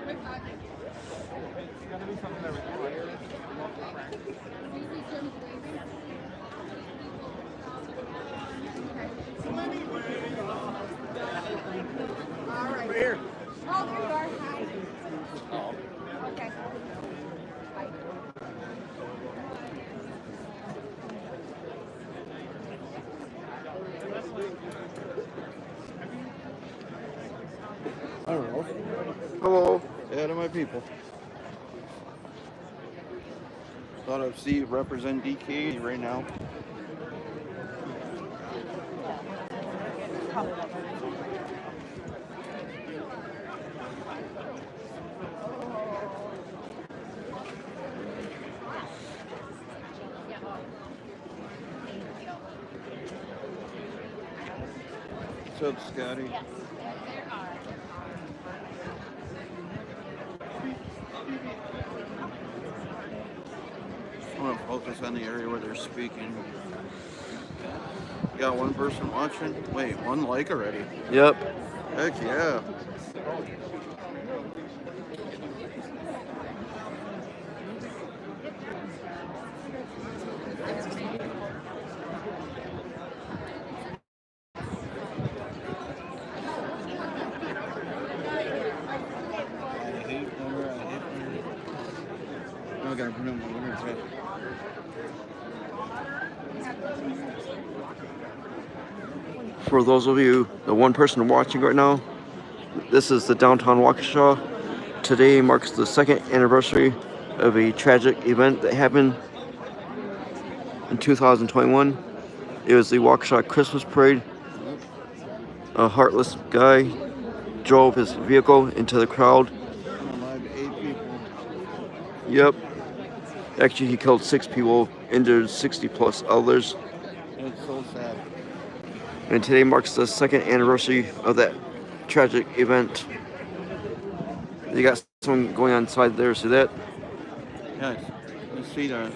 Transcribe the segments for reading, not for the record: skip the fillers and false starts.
All right. Here. Oh, there you are. Hi. Oh. Okay. I don't know. Hello. Yeah, to my people. Thought I'd see represent DK right now. What's up, Scotty? I want to focus on the area where they're speaking. You got one person watching? Wait, one like already? Yep. Heck yeah. I gotta put in my winner's hat. For those of you, the one person watching right now, this is the Downtown Waukesha. Today marks the second anniversary of a tragic event that happened in 2021. It was the Waukesha Christmas Parade. A heartless guy drove his vehicle into the crowd. Alive 8 people. Yep. Actually, he killed 6 people, injured 60 plus others. It's so sad. And today marks the second anniversary of that tragic event. You got someone going on inside there, see that? Yes, you see that.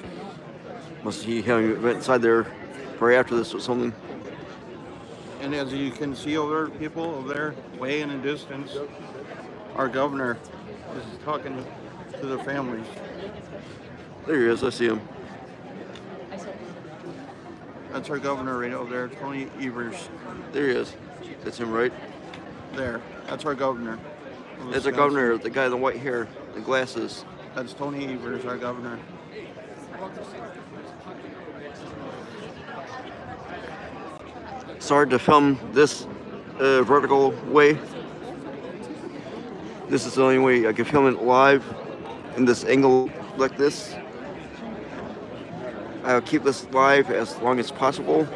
Must be having an event inside there right after this or something. And as you can see over there, people over there, way in the distance, our governor is talking to the families. There he is, I see him. That's our governor right over there, Tony Evers. There he is. That's him, right? There, that's our governor. That's our governor, the guy in the white hair, the glasses. That's Tony Evers, our governor. It's hard to film this vertical way. This is the only way I can film it live in this angle like this. I'll keep this live as long as possible.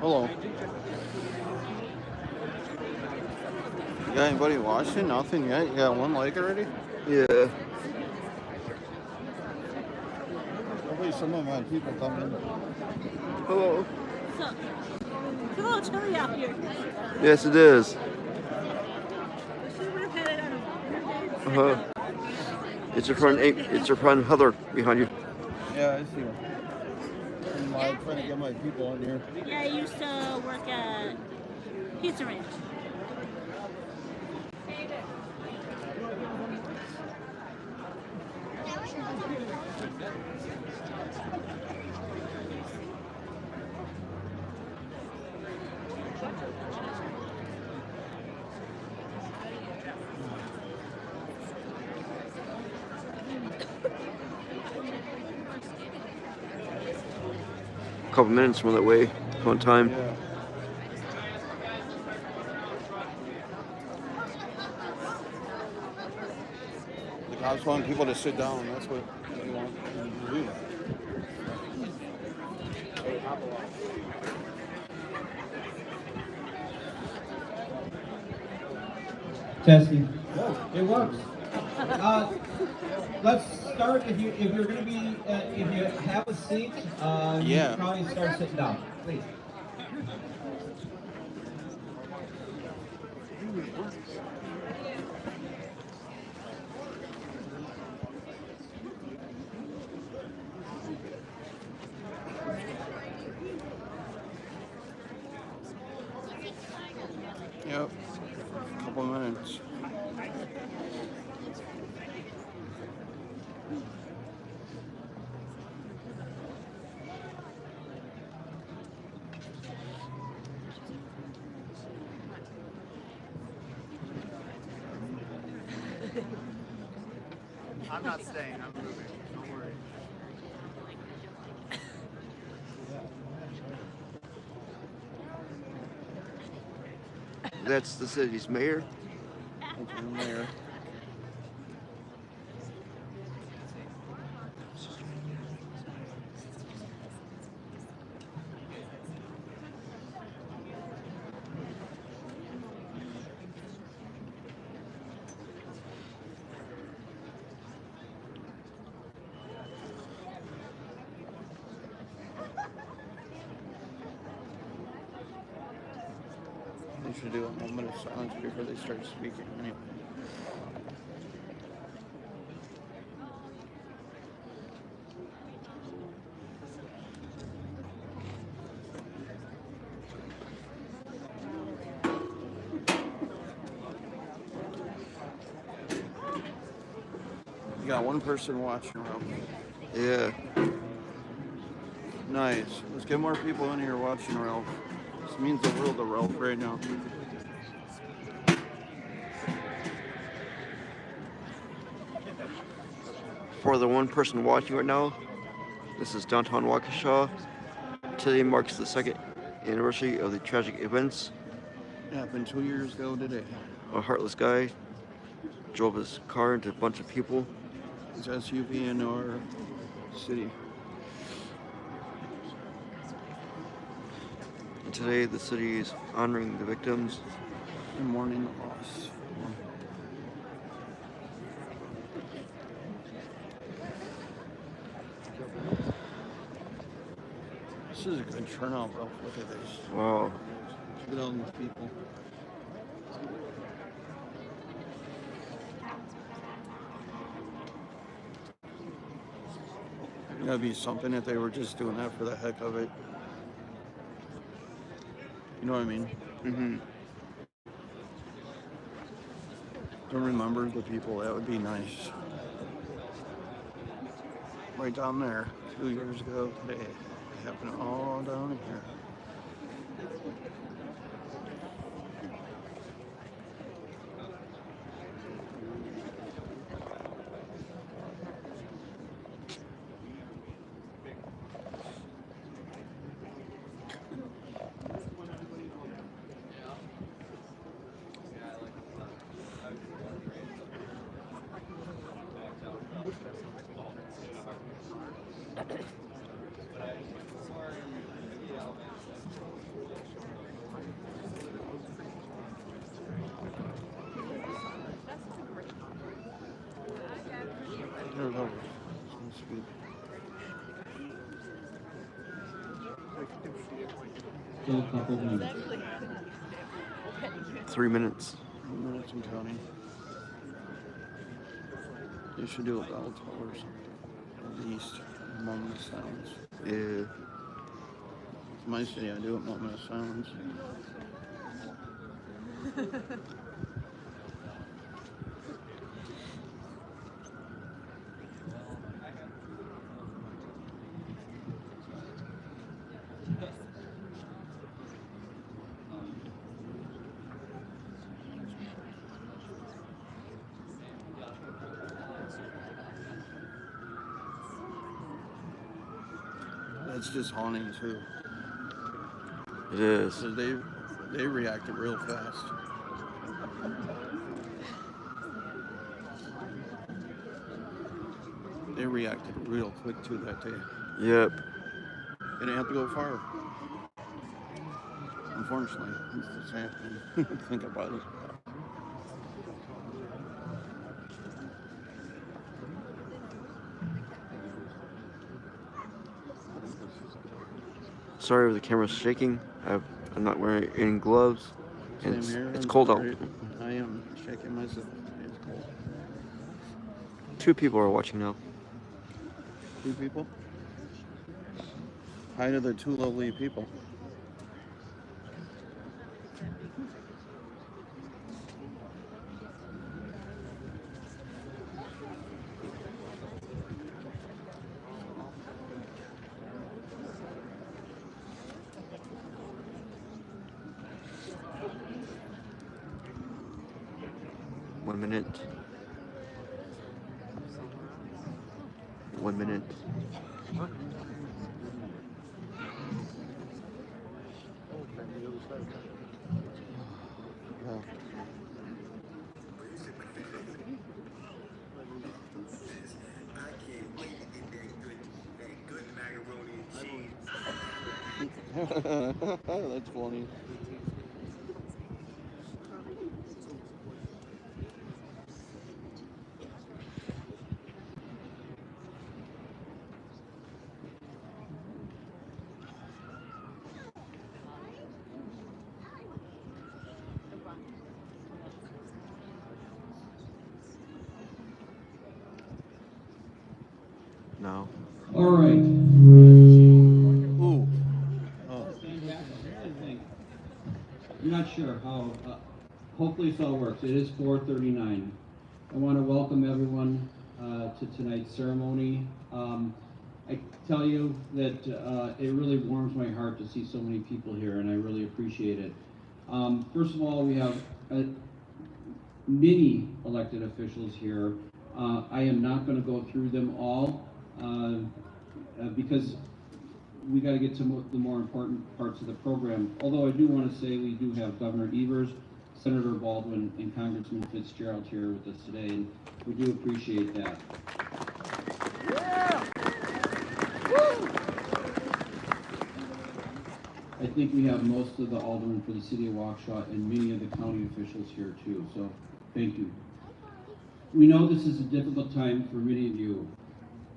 Hello. You got anybody watching? Nothing yet? You got one like already? Yeah. Hopefully some of my people come in. Hello. What's up? It's a little chilly out here. Yes, it is. Uh-huh. It's your friend. It's your friend Heather behind you. Yeah, I see her. I'm trying to get my people on here. Yeah, I used to work at Pizza Ranch. A couple minutes from that way, one time. Yeah. The cops want people to sit down. That's what they want to do. Testing. It works. Let's start. If you're going to be if you have a seat, you Yeah. should probably start sitting down, please. Yep. Couple minutes. I'm not staying. I'm moving. Don't worry. That's the city's mayor. Mayor. They should do a moment of silence before they start speaking. Anyway. You got one person watching, Ralph. Yeah. Nice. Let's get more people in here watching, Ralph. This means the world to Ralph right now. For the one person watching right now, this is Downtown Waukesha. Today marks the second anniversary of the tragic events. It happened 2 years ago today. A heartless guy drove his car into a bunch of people. It's SUV in our city. And today the city is honoring the victims. And mourning the loss. This is a good turnout, Ralph. Look at this. Wow. Look at all these people. That'd be something if they were just doing that for the heck of it. You know what I mean? Mm-hmm. To remember the people, that would be nice. Right down there, 2 years ago today. It happened all down here. There's over. Some speed. Still a couple minutes. 3 minutes. Minutes and counting. They should do a bell toll or something. At least a moment of silence. Yeah. In my city, I do a moment of silence. That's just haunting too. It is. So they reacted real fast. They reacted real quick to that day. Yep. They didn't have to go far. Unfortunately, it's the sad thing. Think about it. Sorry if the camera's shaking. I'm not wearing any gloves. Same It's, here. it's I'm cold out. sorry. I am shaking myself. It's cold. 2 people are watching now. 2 people? Hi to the 2 lovely people. One minute. 1 minute. Yeah. That's funny. No. All right. Ooh. Oh. Stand back. Here's the thing. I'm not sure how. Hopefully this all works. It is 4:39. I want to welcome everyone to tonight's ceremony. I tell you that it really warms my heart to see so many people here, and I really appreciate it. First of all, we have many elected officials here. I am not going to go through them all because we got to get to the more important parts of the program. Although I do want to say we do have Governor Evers, Senator Baldwin, and Congressman Fitzgerald here with us today, and we do appreciate that. Yeah. I think we have most of the aldermen for the city of Waukesha and many of the county officials here too, so thank you. We know this is a difficult time for many of you.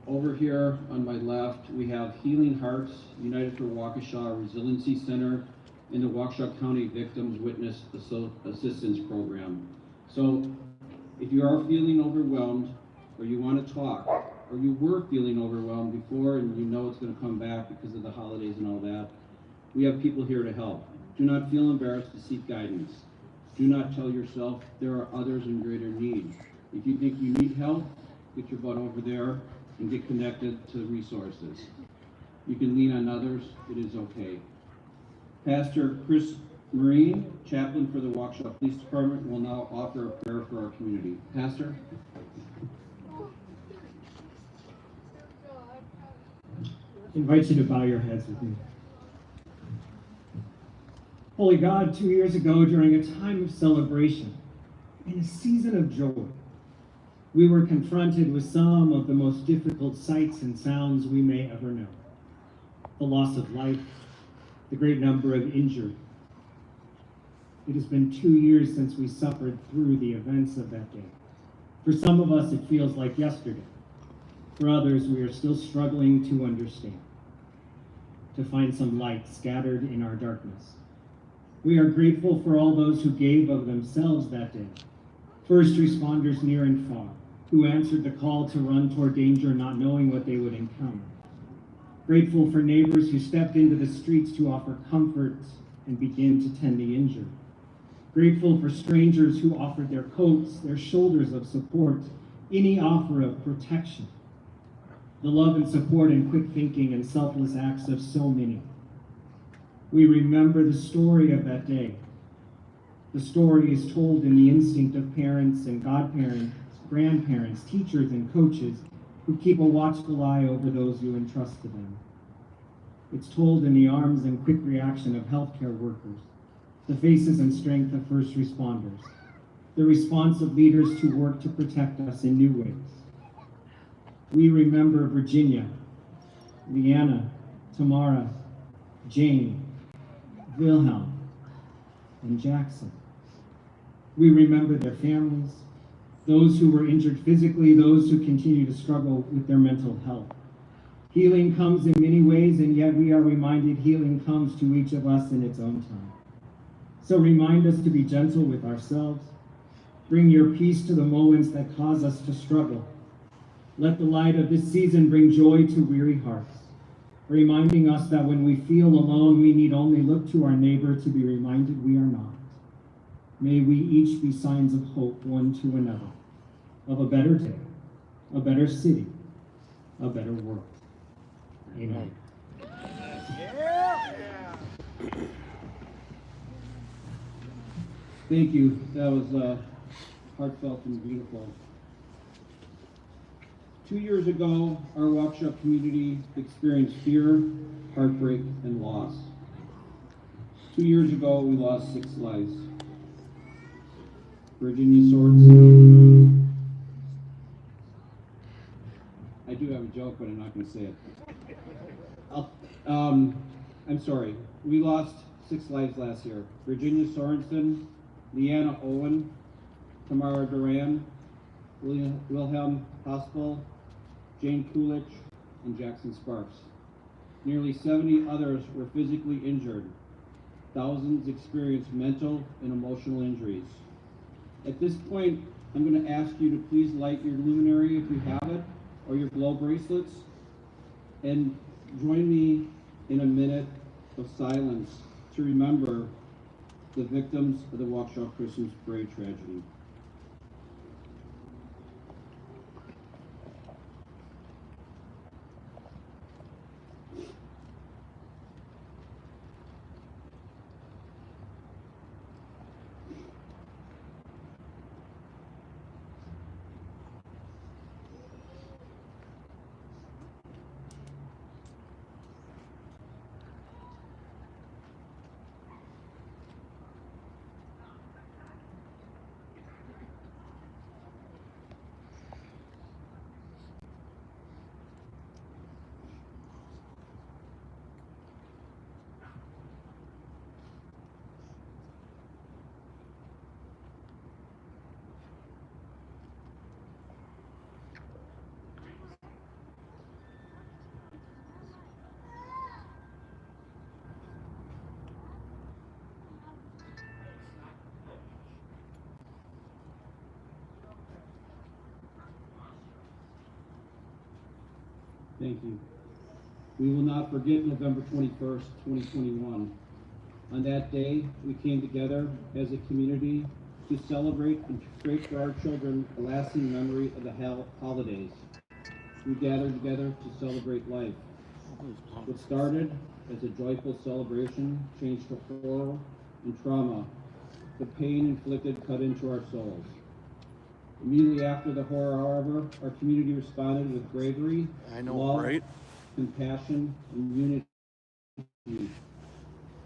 Over here on my left, we have Healing Hearts, United for Waukesha Resiliency Center, and the Waukesha County Victims Witness Assistance Program. So if you are feeling overwhelmed, or you want to talk, or you were feeling overwhelmed before and you know it's going to come back because of the holidays and all that, we have people here to help. Do not feel embarrassed to seek guidance. Do not tell yourself there are others in greater need. If you think you need help, get your butt over there and get connected to resources. You can lean on others, it is okay. Pastor Chris Marine, chaplain for the Waukesha Police Department, will now offer a prayer for our community. Pastor? I invite you to bow your heads with me. Holy God, 2 years ago, during a time of celebration, in a season of joy, we were confronted with some of the most difficult sights and sounds we may ever know. The loss of life, the great number of injured. It has been 2 years since we suffered through the events of that day. For some of us, it feels like yesterday. For others, we are still struggling to understand, to find some light scattered in our darkness. We are grateful for all those who gave of themselves that day. First responders near and far, who answered the call to run toward danger not knowing what they would encounter. Grateful for neighbors who stepped into the streets to offer comfort and begin to tend the injured. Grateful for strangers who offered their coats, their shoulders of support, any offer of protection. The love and support and quick thinking and selfless acts of so many. We remember the story of that day. The story is told in the instinct of parents and godparents, grandparents, teachers, and coaches who keep a watchful eye over those you entrust to them. It's told in the arms and quick reaction of healthcare workers, the faces and strength of first responders, the response of leaders to work to protect us in new ways. We remember Virginia, Leanna, Tamara, Jane, Wilhelm, and Jackson. We remember their families, those who were injured physically, those who continue to struggle with their mental health. Healing comes in many ways, and yet we are reminded healing comes to each of us in its own time. So remind us to be gentle with ourselves. Bring your peace to the moments that cause us to struggle. Let the light of this season bring joy to weary hearts, reminding us that when we feel alone, we need only look to our neighbor to be reminded we are not. May we each be signs of hope one to another, of a better day, a better city, a better world. Amen. Thank you. That was heartfelt and beautiful. 2 years ago, our Waukesha community experienced fear, heartbreak, and loss. 2 years ago, we lost 6 lives. Virginia Sorensen. I do have a joke, but I'm not going to say it. I'm sorry. We lost 6 lives last year. Virginia Sorensen, Leanna Owen, Tamara Duran, Wilhelm Hospital, Jane Coolidge, and Jackson Sparks. Nearly 70 others were physically injured. Thousands experienced mental and emotional injuries. At this point, I'm going to ask you to please light your luminary if you have it, or your glow bracelets, and join me in a minute of silence to remember the victims of the Waukesha Christmas Parade tragedy. Thank you. We will not forget November 21st, 2021. On that day, we came together as a community to celebrate and create for our children a lasting memory of the holidays. We gathered together to celebrate life. What started as a joyful celebration changed to horror and trauma. The pain inflicted cut into our souls. Immediately after the horror, however, our community responded with bravery, love, right? compassion, and unity.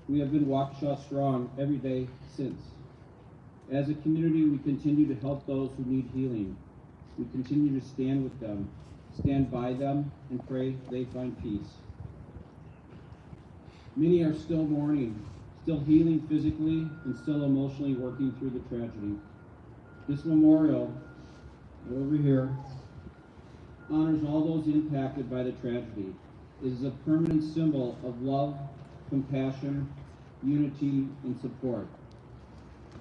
We have been Waukesha strong every day since. As a community, we continue to help those who need healing. We continue to stand with them, stand by them, and pray they find peace. Many are still mourning, still healing physically, and still emotionally working through the tragedy. This memorial, over here, honors all those impacted by the tragedy. It is a permanent symbol of love, compassion, unity, and support.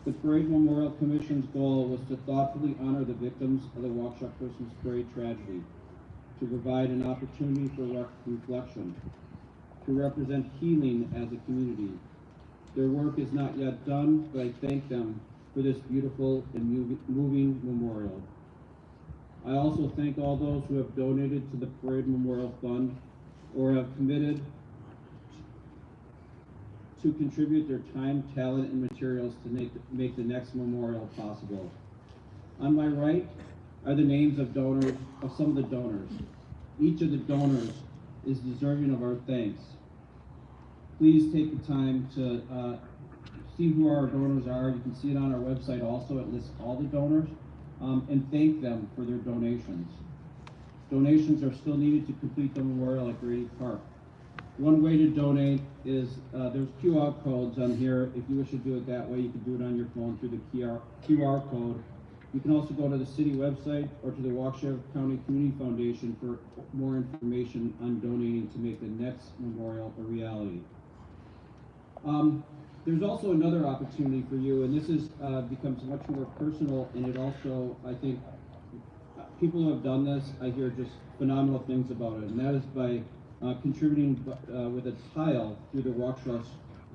The Parade Memorial Commission's goal was to thoughtfully honor the victims of the Waukesha Christmas Parade tragedy, to provide an opportunity for reflection, to represent healing as a community. Their work is not yet done, but I thank them for this beautiful and moving memorial. I also thank all those who have donated to the Parade Memorial Fund or have committed to contribute their time, talent, and materials to make the next memorial possible. On my right are the names of some of the donors. Each of the donors is deserving of our thanks. Please take the time to see who our donors are. You can see it on our website also. It lists all the donors, and thank them for their donations. Donations are still needed to complete the memorial at Grady Park. One way to donate is there's QR codes on here. If you wish to do it that way, you can do it on your phone through the QR code. You can also go to the city website or to the Waukesha County Community Foundation for more information on donating to make the next memorial a reality. There's also another opportunity for you, and this is becomes much more personal, and it also, I think, people who have done this, I hear just phenomenal things about it, and that is by contributing with a tile through the Waukesha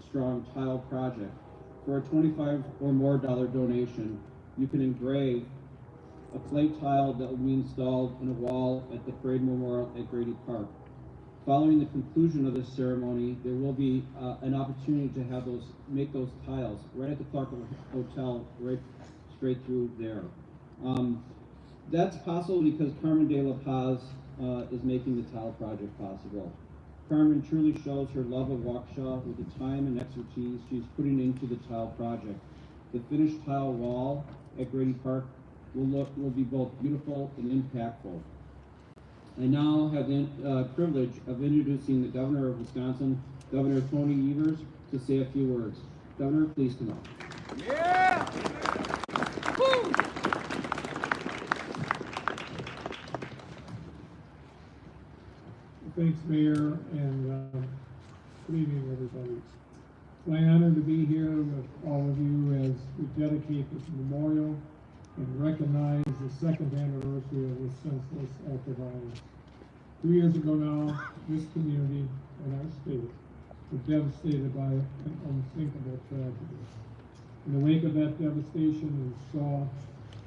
Strong Tile Project. For a $25 or more donation, you can engrave a plate tile that will be installed in a wall at the Parade Memorial at Grady Park. Following the conclusion of this ceremony, there will be an opportunity to have make those tiles right at the Clark Hotel, right straight through there. That's possible because Carmen de la Paz is making the tile project possible. Carmen truly shows her love of Waukesha with the time and expertise she's putting into the tile project. The finished tile wall at Grady Park will be both beautiful and impactful. I now have the privilege of introducing the Governor of Wisconsin, Governor Tony Evers, to say a few words. Governor, please come up. Yeah! Woo! Thanks, Mayor, and good evening, everybody. It's my honor to be here with all of you as we dedicate this memorial and recognize the second anniversary of this senseless act of violence. 2 years ago now, this community and our state were devastated by an unthinkable tragedy. In the wake of that devastation, we saw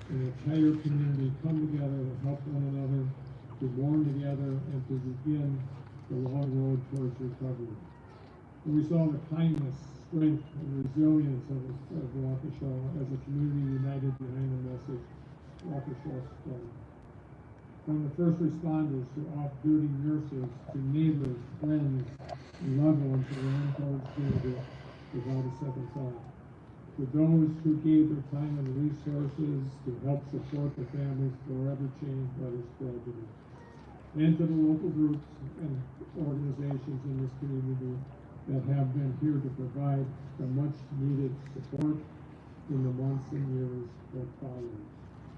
an entire community come together to help one another, to mourn together, and to begin the long road towards recovery. And we saw the kindness, strength, and resilience of Waukesha as a community united behind the message, Waukesha Strong. From the first responders to off-duty nurses to neighbors, friends, and loved ones who ran towards community without a second thought. To those who gave their time and resources to help support the families forever changed by this tragedy. And to the local groups and organizations in this community that have been here to provide the much needed support in the months and years that followed.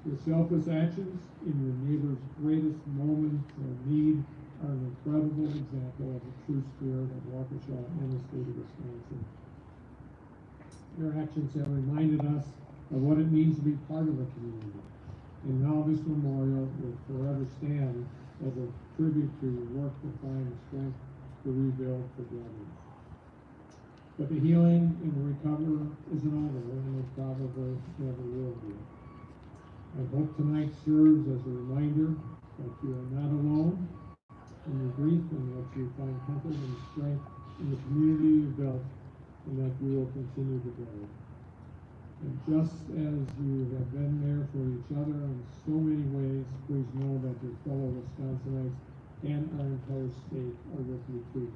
Your selfless actions in your neighbor's greatest moments of need are an incredible example of the true spirit of Waukesha and the state of Wisconsin. Your actions have reminded us of what it means to be part of a community. And now this memorial will forever stand as a tribute to your work to find the strength to rebuild together. But the healing and the recovery isn't over, and it probably never will be. I hope tonight serves as a reminder that you are not alone in your grief, and that you find comfort and strength in the community you built, and that you will continue to build. And just as you have been there for each other in so many ways, please know that your fellow Wisconsinites and our entire state are with you too.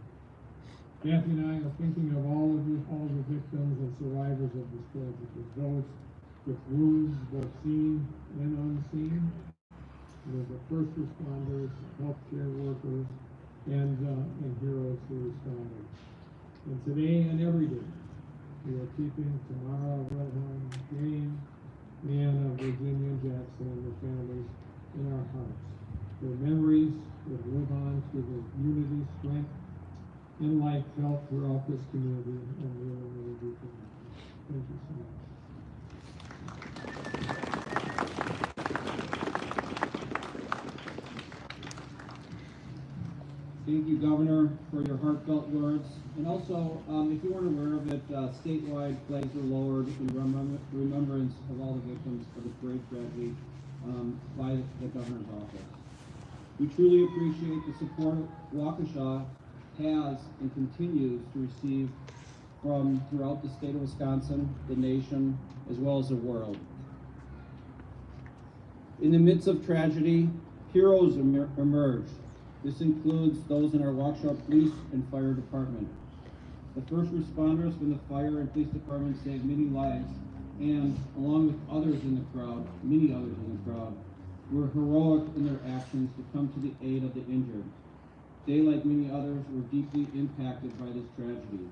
Kathy and I are thinking of all of you, all the victims and survivors of this tragedy, those with wounds both seen and unseen, and the first responders, healthcare workers, and heroes who responded. And today and every day, we are keeping Tamara, Wilhelm, Jane, Anna, Virginia, Jackson, and their families in our hearts. Their memories will live on through the unity, strength, and life felt throughout this community, and we will really do for them. Thank you so much. Thank you, Governor, for your heartfelt words. And also, if you weren't aware of it, statewide flags were lowered in remembrance of all the victims of the parade tragedy by the governor's office. We truly appreciate the support Waukesha has and continues to receive from throughout the state of Wisconsin, the nation, as well as the world. In the midst of tragedy, heroes emerged. This includes those in our Waukesha Police and Fire Department. The first responders from the fire and police department saved many lives, and along with others in the crowd, many others in the crowd, were heroic in their actions to come to the aid of the injured. They, like many others, were deeply impacted by this tragedy.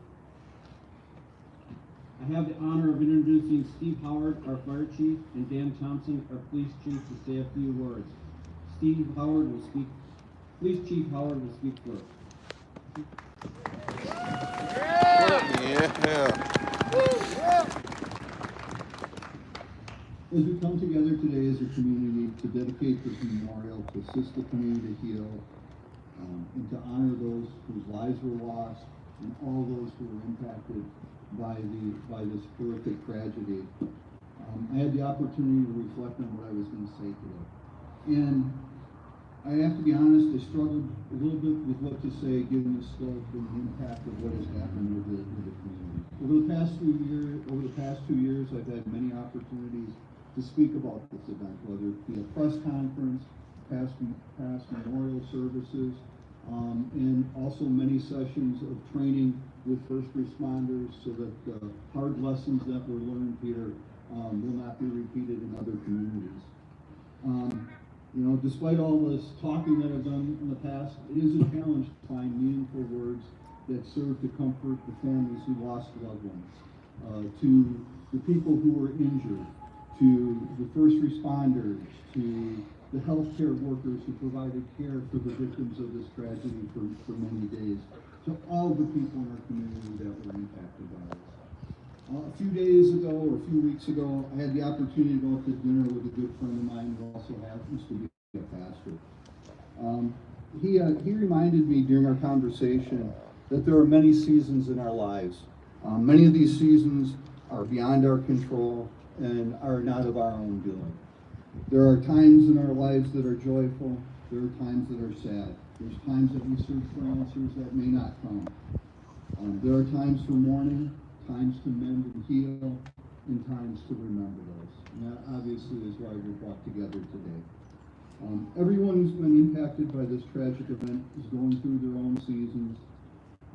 I have the honor of introducing Steve Howard, our fire chief, and Dan Thompson, our police chief, to say a few words. Police Chief Howard will speak first. As we come together today as a community to dedicate this memorial, to assist the community to heal, and to honor those whose lives were lost and all those who were impacted by this horrific tragedy, I had the opportunity to reflect on what I was going to say today. And I have to be honest, I struggled a little bit with what to say given the scope and the impact of what has happened with the community. Over the past 2 years, I've had many opportunities to speak about this event, whether it be a press conference, past memorial services, and also many sessions of training with first responders so that the hard lessons that were learned here will not be repeated in other communities. You know, despite all this talking that I've done in the past, it is a challenge to find meaningful words that serve to comfort the families who lost loved ones, to the people who were injured, to the first responders, to the healthcare workers who provided care for the victims of this tragedy for many days, to all the people in our community that were impacted by this. A few days ago, or a few weeks ago, I had the opportunity to go to dinner with a good friend of mine who also happens to be a pastor. He reminded me during our conversation that there are many seasons in our lives. Many of these seasons are beyond our control and are not of our own doing. There are times in our lives that are joyful. There are times that are sad. There's times that we search for answers that may not come. There are times for mourning, times to mend and heal, and times to remember those. And that obviously is why we're brought together today. Everyone who's been impacted by this tragic event is going through their own seasons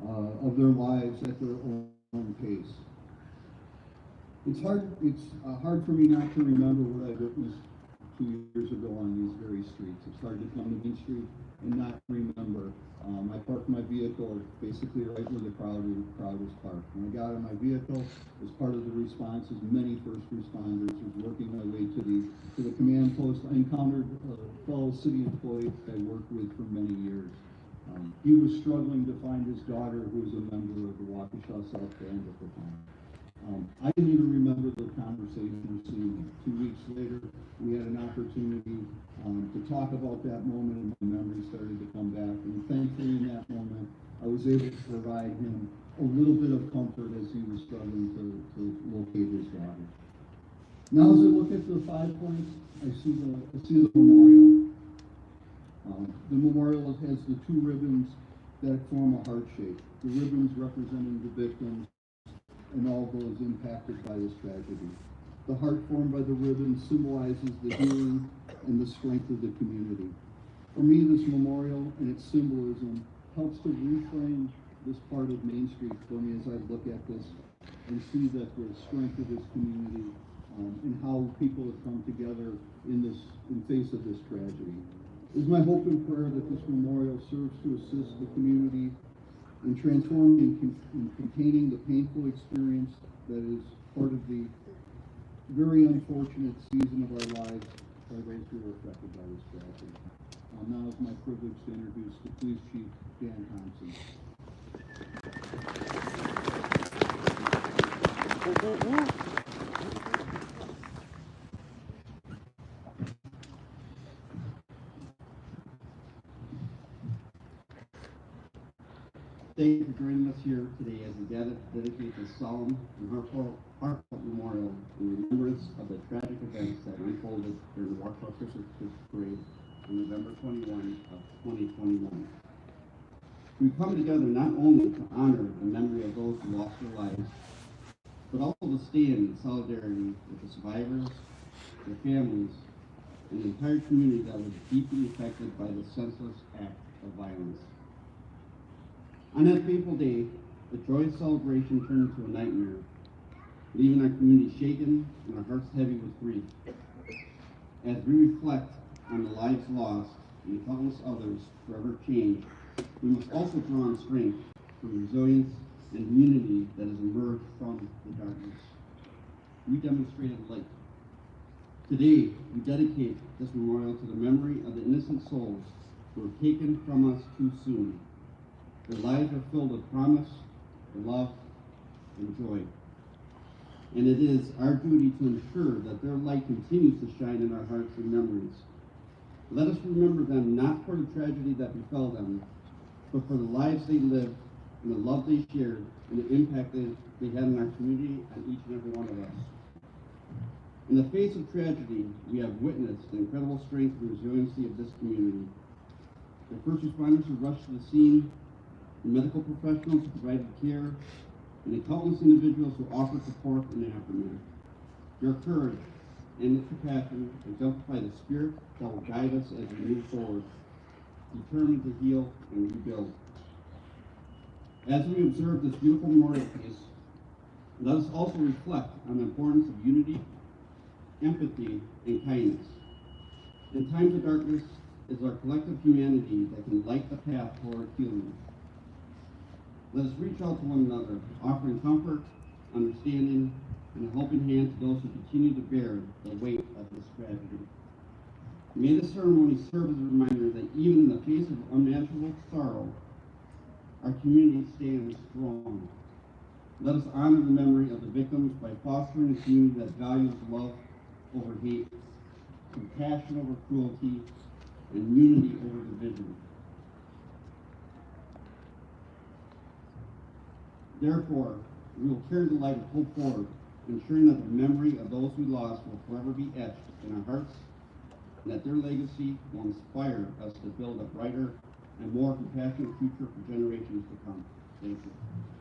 of their lives at their own pace. It's hard for me not to remember what I witnessed 2 years ago on these very streets. It's hard to come to Main Street and not remember. I parked my vehicle basically right where the crowd was parked. When I got in my vehicle, as part of the response, as many first responders, was working my way to the command post. I encountered a fellow city employee I worked with for many years. He was struggling to find his daughter, who was a member of the Waukesha South Band at the time. I didn't even remember the conversation or seeing him. 2 weeks later, we had an opportunity to talk about that moment, and my memory started to come back. And thankfully, in that moment, I was able to provide him a little bit of comfort as he was struggling to locate his daughter. Now, as I look at the 5 points, I see the memorial. The memorial has the 2 ribbons that form a heart shape. The ribbons representing the victims and all those impacted by this tragedy. The heart formed by the ribbon symbolizes the healing and the strength of the community. For me, this memorial and its symbolism helps to reframe this part of Main Street for me as I look at this and see that the strength of this community and how people have come together in face of this tragedy. It is my hope and prayer that this memorial serves to assist the community in transforming and containing the painful experience that is part of the very unfortunate season of our lives by those who were affected by this tragedy. Now it's my privilege to introduce the Police Chief, Dan Thompson. Thank you for joining us here today as we dedicate this solemn and heartfelt memorial in remembrance of the tragic events that unfolded during the Waukesha Christmas Parade on November 21 of 2021. We've come together not only to honor the memory of those who lost their lives, but also to stand in solidarity with the survivors, their families, and the entire community that was deeply affected by the senseless act of violence. On that fateful day, the joyous celebration turned into a nightmare, leaving our community shaken and our hearts heavy with grief. As we reflect on the lives lost and countless others forever changed we must also draw on strength from resilience and unity that has emerged from the darkness. We demonstrated light. Today, we dedicate this memorial to the memory of the innocent souls who were taken from us too soon. Their lives are filled with promise, love, and joy. And it is our duty to ensure that their light continues to shine in our hearts and memories. Let us remember them not for the tragedy that befell them, but for the lives they lived and the love they shared and the impact they had in our community and each and every one of us. In the face of tragedy, we have witnessed the incredible strength and resiliency of this community. The first responders who rushed to the scene, the medical professionals who provided care, and the countless individuals who offered support in the aftermath. Your courage and compassion exemplify the spirit that will guide us as we move forward, determined to heal and rebuild. As we observe this beautiful memorial piece, let us also reflect on the importance of unity, empathy, and kindness. In times of darkness, it is our collective humanity that can light the path toward healing. Let us reach out to one another, offering comfort, understanding, and a helping hand to those who continue to bear the weight of this tragedy. May this ceremony serve as a reminder that even in the face of unimaginable sorrow, our community stands strong. Let us honor the memory of the victims by fostering a community that values love over hate, compassion over cruelty, and unity over division. Therefore, we will carry the light of hope forward, ensuring that the memory of those we lost will forever be etched in our hearts, and that their legacy will inspire us to build a brighter and more compassionate future for generations to come. Thank you.